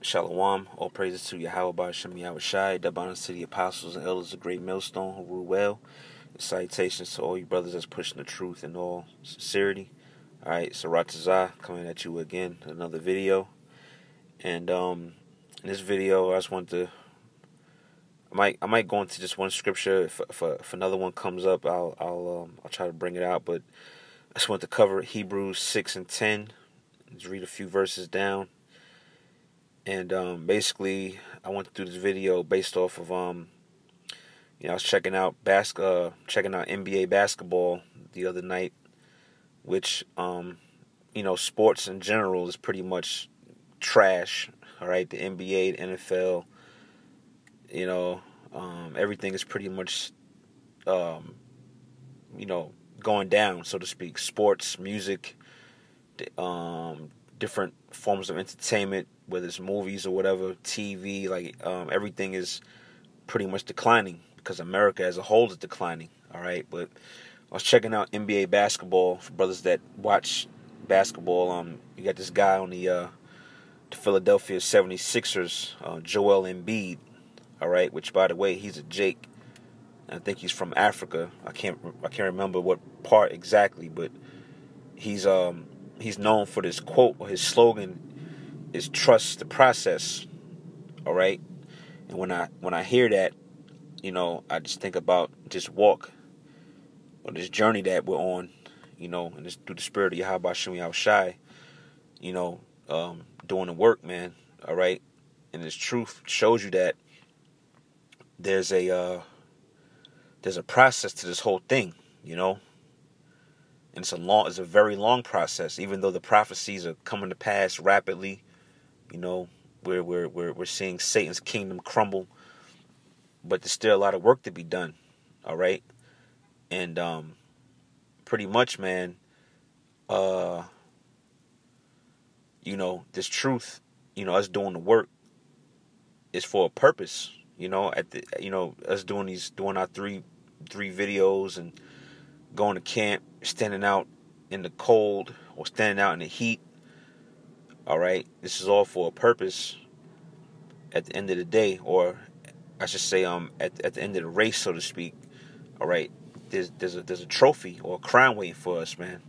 Shalom, all praises to Yahweh Ba'Shem Yahweh Shai, Dabana to the apostles and elders of Great Millstone who rule well. And salutations to all you brothers that's pushing the truth in all sincerity. Alright, so Ratazah coming at you again, another video. And in this video I just want to I might go into just one scripture. If another one comes up, I'll try to bring it out, but I just want to cover Hebrews 6 and 10. Just read a few verses down. And basically, I went through this video based off of I was checking out NBA basketball the other night, which sports in general is pretty much trash. All right, the NBA, the NFL, everything is pretty much going down, so to speak. Sports, music, different forms of entertainment, whether it's movies or whatever, TV, everything is pretty much declining because America as a whole is declining. All right, but I was checking out NBA basketball for brothers that watch basketball. You got this guy on the Philadelphia 76ers, Joel Embiid. All right, which by the way, he's a Jake. I think he's from Africa. I can't remember what part exactly, but he's known for this quote, or his slogan is "Trust the process." All right, and when I hear that, I just think about this walk or this journey that we're on, and this through the spirit of Yahweh Ba'Shem Yahweh Shai, doing the work, man. All right, and this truth shows you that there's a process to this whole thing, and it's a very long process. Even though the prophecies are coming to pass rapidly, we're seeing Satan's kingdom crumble, but there's still a lot of work to be done. All right, and pretty much, man, this truth, us doing the work is for a purpose. Us doing our three videos and going to camp, standing out in the cold or standing out in the heat. All right, this is all for a purpose. At the end of the day, or I should say, at the end of the race, so to speak. All right, there's a trophy or a crown waiting for us, man.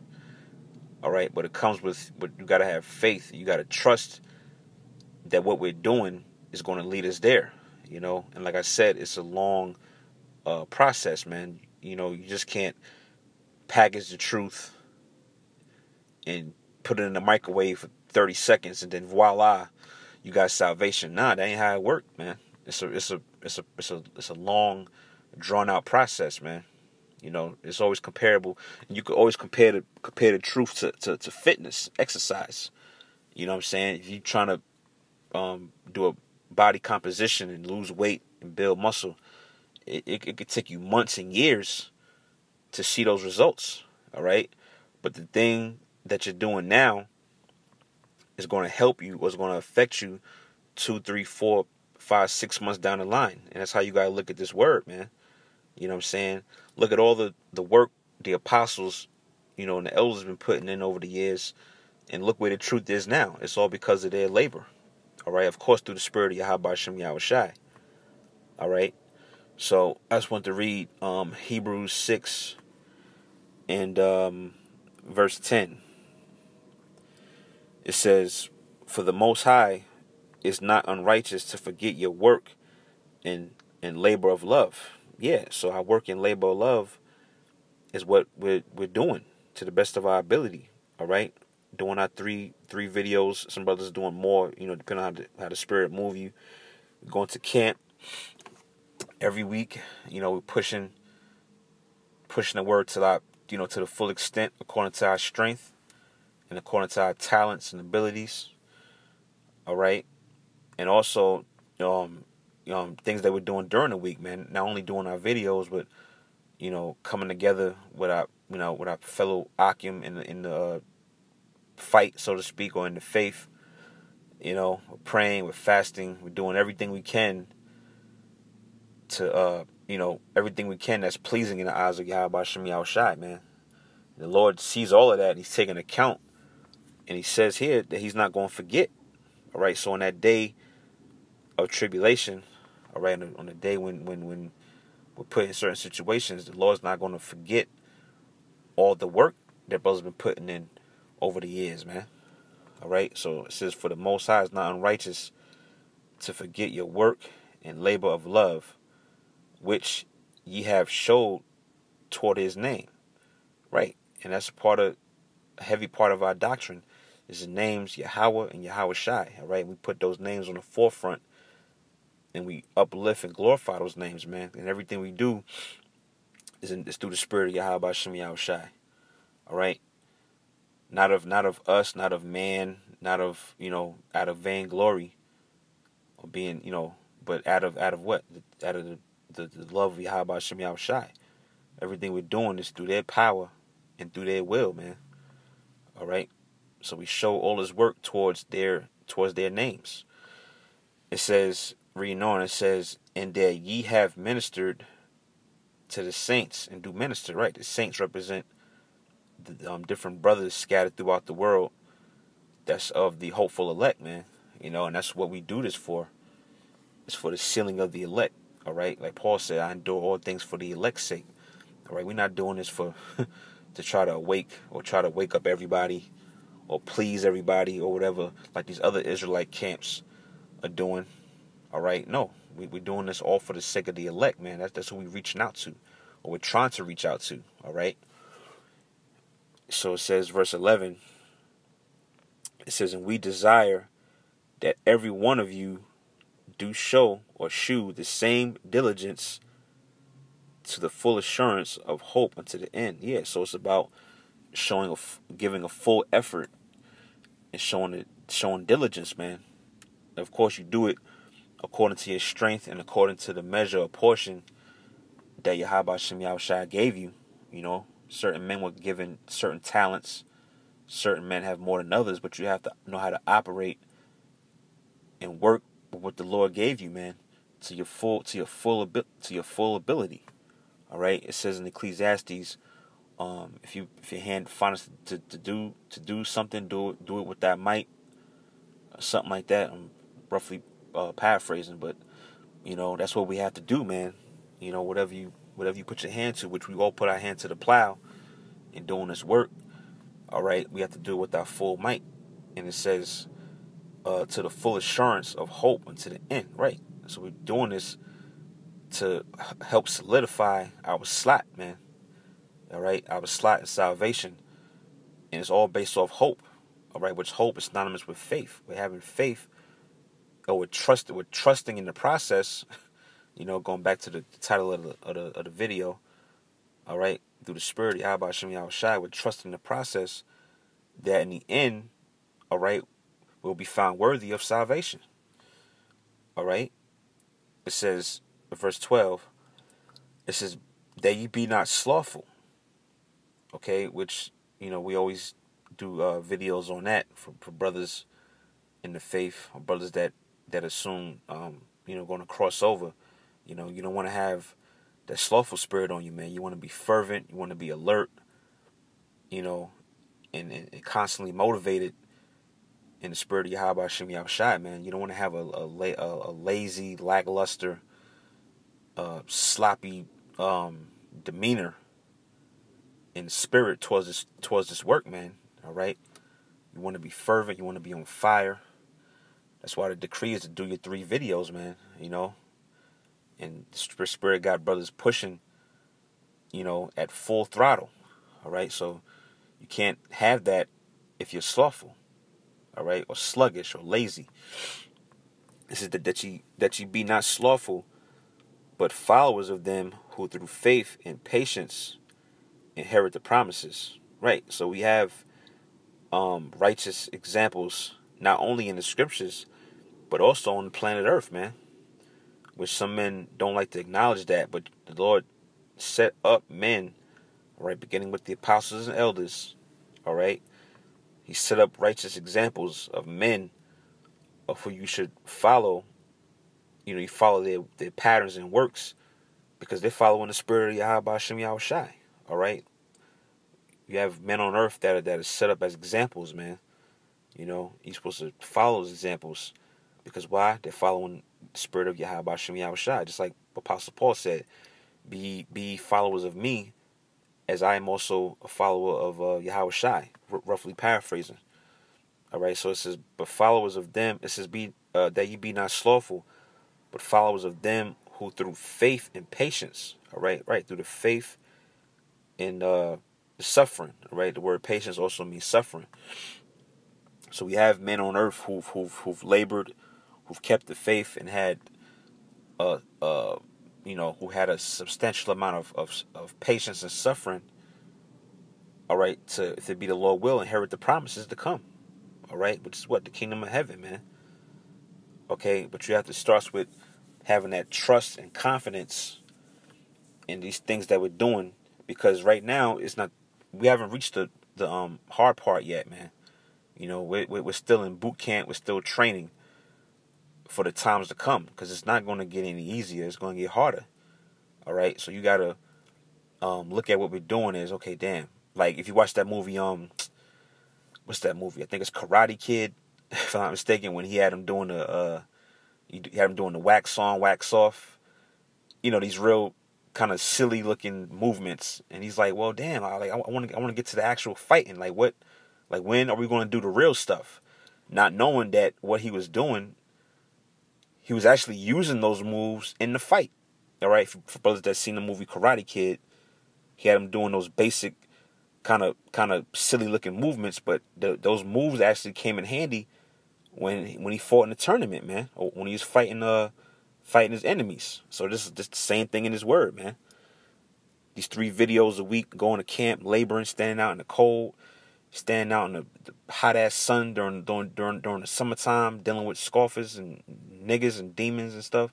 All right, but it comes with you gotta have faith. You gotta trust that what we're doing is going to lead us there. And like I said, it's a long process, man. You just can't package the truth and put it in the microwave for 30 seconds and then voila, you got salvation. Nah, that ain't how it worked, man. It's a long, drawn out process, man. It's always comparable, and you could always compare the truth to fitness, exercise. You know what I'm saying? If you're trying to do a body composition and lose weight and build muscle, it could take you months and years to see those results. All right, but the thing that you're doing now is going to help you, or is going to affect you 2, 3, 4, 5, 6 months down the line. And that's how you got to look at this word, man. You know what I'm saying? Look at all the work the apostles, and the elders have been putting in over the years, and look where the truth is now. It's all because of their labor. All right, of course, through the spirit of Yahweh Ba'Shem Yahweh Shai. All right, so I just want to read Hebrews 6 and verse 10. It says, "For the Most High is not unrighteous to forget your work and labor of love." Yeah, so our work and labor of love is what we're doing to the best of our ability. All right, doing our three videos. Some brothers are doing more, depending on how the spirit move you. We're going to camp every week. We're pushing the word to to the full extent, according to our strength and according to our talents and abilities. All right, and also things that we're doing during the week, man. Not only doing our videos, but coming together with our with our fellow Akim in the fight, so to speak, or in the faith. We're praying, we're fasting, we're doing everything we can to everything we can that's pleasing in the eyes of Yahweh Ba'Shem Yahweh Shai, man. The Lord sees all of that, and He's taking account, and He says here that He's not going to forget. All right, so on that day of tribulation, all right, on the day when we're put in certain situations, the Lord's not going to forget all the work that brothers been putting in over the years, man. All right, so it says, for the Most High is not unrighteous to forget your work and labor of love, which ye have showed toward his name. Right, and that's a heavy part of our doctrine is the names Yahweh and Yahweh Shai. All right, we put those names on the forefront and we uplift and glorify those names, man. And everything we do is through the spirit of Yahweh Shem Yahweh Shai. All right, not of us, not of man, not of out of vainglory or being but out of what? Out of the love of Yahweh Shem Yahweh Shai. Everything we're doing is through their power and through their will, man. All right, so we show all his work towards their names. It says, reading on, it says, and that ye have ministered to the saints and do minister. Right, the saints represent the different brothers scattered throughout the world. That's of the hopeful elect, man. And that's what we do this for. It's for the sealing of the elect. All right, like Paul said, I endure all things for the elect's sake. All right, we're not doing this for to try to wake up everybody or please everybody or whatever, like these other Israelite camps are doing. All right, no, we're doing this all for the sake of the elect, man. That's who we're reaching out to, or we're trying to reach out to. All right. So it says, verse 11. It says, and we desire that every one of you do show or shew the same diligence to the full assurance of hope unto the end. Yeah, so it's about giving a full effort and showing diligence, man. And of course, you do it according to your strength and according to the measure or portion that Yahweh Shem Yahweh Shai gave you. Certain men were given certain talents. Certain men have more than others, but you have to know how to operate and work with what the Lord gave you, man, to your full ability. All right, it says in Ecclesiastes, if your hand finds to do something, do it with that might, something like that. I'm roughly paraphrasing, but that's what we have to do, man. Whatever you put your hand to, which we all put our hand to the plow in doing this work. All right, we have to do it with our full might, and it says to the full assurance of hope unto the end. Right, so we're doing this to help solidify our slot, man. All right, our slot in salvation, and it's all based off hope. All right, which hope is synonymous with faith. We're having faith, or we're trusting in the process. Going back to the title of the video. All right, through the spirit of Yahweh Shem Yahweh Shai, we're trusting the process that in the end, all right, we'll be found worthy of salvation. All right, it says. Verse 12, it says, that ye be not slothful. Okay, which, we always do videos on that for brothers in the faith, or brothers that assume, going to cross over. You don't want to have that slothful spirit on you, man. You want to be fervent, you want to be alert, and constantly motivated in the spirit of Yahweh Shem Yahweh Shai, man. You don't want to have a lazy, lackluster, sloppy demeanor in spirit towards this work, man. All right, you want to be fervent, you want to be on fire. That's why the decree is to do your 3 videos, man. And the spirit got brothers pushing, at full throttle. All right, so you can't have that if you're slothful, all right, or sluggish or lazy. This is that ye be not slothful, but followers of them who through faith and patience inherit the promises. Right, so we have righteous examples not only in the scriptures, but also on the planet Earth, man. Which some men don't like to acknowledge that, but the Lord set up men, all right, beginning with the apostles and elders, all right. He set up righteous examples of men of who you should follow. You follow their patterns and works because they're following the spirit of Yahweh Shem Yahweh Shai. All right, you have men on earth that are set up as examples, man. You're supposed to follow those examples because why? They're following the spirit of Yahweh Shem Yahushai. Just like Apostle Paul said, be followers of me, as I am also a follower of Yahushai, roughly paraphrasing. All right, so it says, but followers of them, it says, that ye be not slothful, but followers of them who through faith and patience, all right, through the faith and the suffering, all right. The word patience also means suffering. So we have men on earth who've labored, who've kept the faith, and had who had a substantial amount of patience and suffering, all right, to, if it be the Lord will, inherit the promises to come, all right, which is what? The kingdom of heaven, man. Okay, but you have to start with having that trust and confidence in these things that we're doing, because right now we haven't reached the hard part yet, man. You know, we're still in boot camp, we're still training for the times to come, because it's not going to get any easier, it's going to get harder. All right, so you got to look at what we're doing as, okay, damn. Like, if you watch that movie, what's that movie? I think it's Karate Kid, if I'm not mistaken, when he had him doing the wax on, wax off. You know, these real kind of silly looking movements, and he's like, well, damn, I want to get to the actual fighting. Like, what? Like, when are we going to do the real stuff? Not knowing that what he was doing, he was actually using those moves in the fight. All right, for brothers that seen the movie Karate Kid, he had him doing those basic kind of silly looking movements, but those moves actually came in handy when he fought in the tournament, man, or when he was fighting his enemies. So this is just the same thing in his word, man. These 3 videos a week, going to camp, laboring, standing out in the cold, standing out in the hot ass sun during the summertime, dealing with scoffers and niggas and demons and stuff.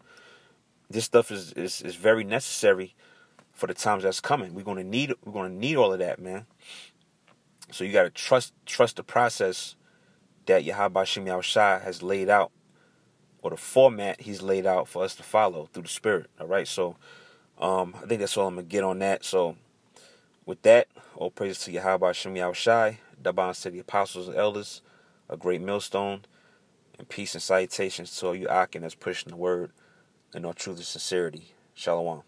This stuff is very necessary for the times that's coming. We're gonna need all of that, man. So you gotta trust the process that Yahweh Shem Yahushai has laid out, or the format he's laid out for us to follow through the Spirit. All right, so I think that's all I'm gonna get on that. So with that, all praises to Yahweh Shem Yahushai, Daban to the apostles and elders, a great millstone, and peace and salutations to all you Akin that's pushing the word in all truth and sincerity. Shalom.